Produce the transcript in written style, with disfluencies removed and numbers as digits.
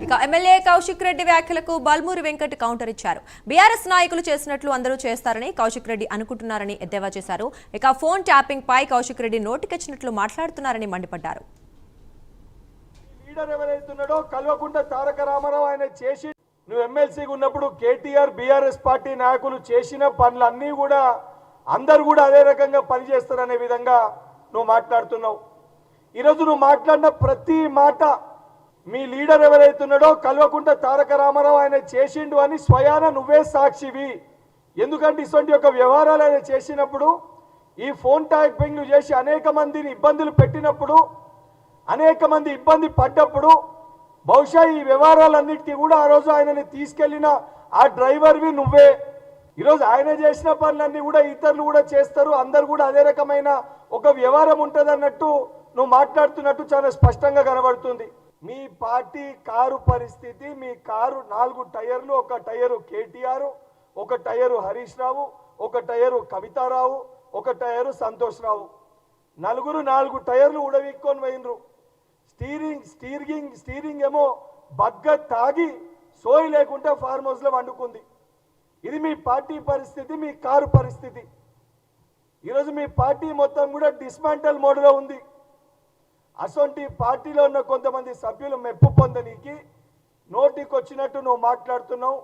ఇక ఎమ్మెల్యే కౌశిక్ రెడ్డి వ్యాఖ్యలకు బల్మూరి వెంకట్ కౌంటర్ ఇచ్చారు. బీఆర్ఎస్ నాయకులు చేసినట్లు అందరూ చేస్తారని కౌశిక్ రెడ్డి అనుకుంటున్నారని ఎద్దేవా చేశారు. ఇక ఫోన్ ట్యాపింగ్ పై కౌశిక్ రెడ్డి నోటికొచ్చినట్లు మాట్లాడుతున్నారని మండిపడ్డారు. లీడర్ ఎవరైతున్నాడో కల్వకుంట తారక రామారావు ఆయన చేసి నువ్వు ఎమ్మెల్సీగా ఉన్నప్పుడు కేటీఆర్ బీఆర్ఎస్ పార్టీ నాయకులు చేసిన పనులన్నీ కూడా అందరూ కూడా అదే రకంగా పనిచేస్తారనే విధంగా నువ్వు మాట్లాడుతున్నావు. ఈరోజు నువ్వు మాట్లాడిన ప్రతి మాట మీ లీడర్ ఎవరైతున్నాడో కల్వకుంట తారక రామారావు ఆయన చేసిండు అని స్వయాన నువ్వే సాక్షివి. ఎందుకంటే ఇటువంటి యొక్క వ్యవహారాలు ఆయన చేసినప్పుడు ఈ ఫోన్ ట్యాపింగ్లు చేసి అనేక మందిని ఇబ్బందులు పెట్టినప్పుడు అనేక మంది ఇబ్బంది పడ్డప్పుడు బహుశా ఈ వ్యవహారాలన్నిటికీ కూడా ఆ రోజు ఆయనని తీసుకెళ్లిన ఆ డ్రైవర్వి నువ్వే. ఈరోజు ఆయన చేసిన పనులన్నీ కూడా ఇతరులు కూడా చేస్తారు, అందరు కూడా అదే రకమైన ఒక వ్యవహారం ఉంటుంది అన్నట్టు నువ్వు మాట్లాడుతున్నట్టు చాలా స్పష్టంగా కనబడుతుంది. మీ పార్టీ కారు పరిస్థితి, మీ కారు 4 టైర్లు, ఒక టైరు కేటీఆర్, ఒక టైరు హరీష్ రావు, ఒక టైరు కవితారావు, ఒక టైరు సంతోష్ రావు, నలుగురు 4 టైర్లు ఉడవిక్కొని పోయినరు. స్టీరింగ్ ఏమో బగ్గ తాగి సోయి లేకుండా ఫార్మ్ హౌస్లో వండుకుంది. ఇది మీ పార్టీ పరిస్థితి, మీ కారు పరిస్థితి. ఈరోజు మీ పార్టీ మొత్తం కూడా డిస్మాంటల్ మోడ్లో ఉంది. అసొంటి పార్టీలో ఉన్న కొంతమంది సభ్యులు మెప్పు పొందనీకి నోటికి వచ్చినట్టు నువ్వు మాట్లాడుతున్నావు.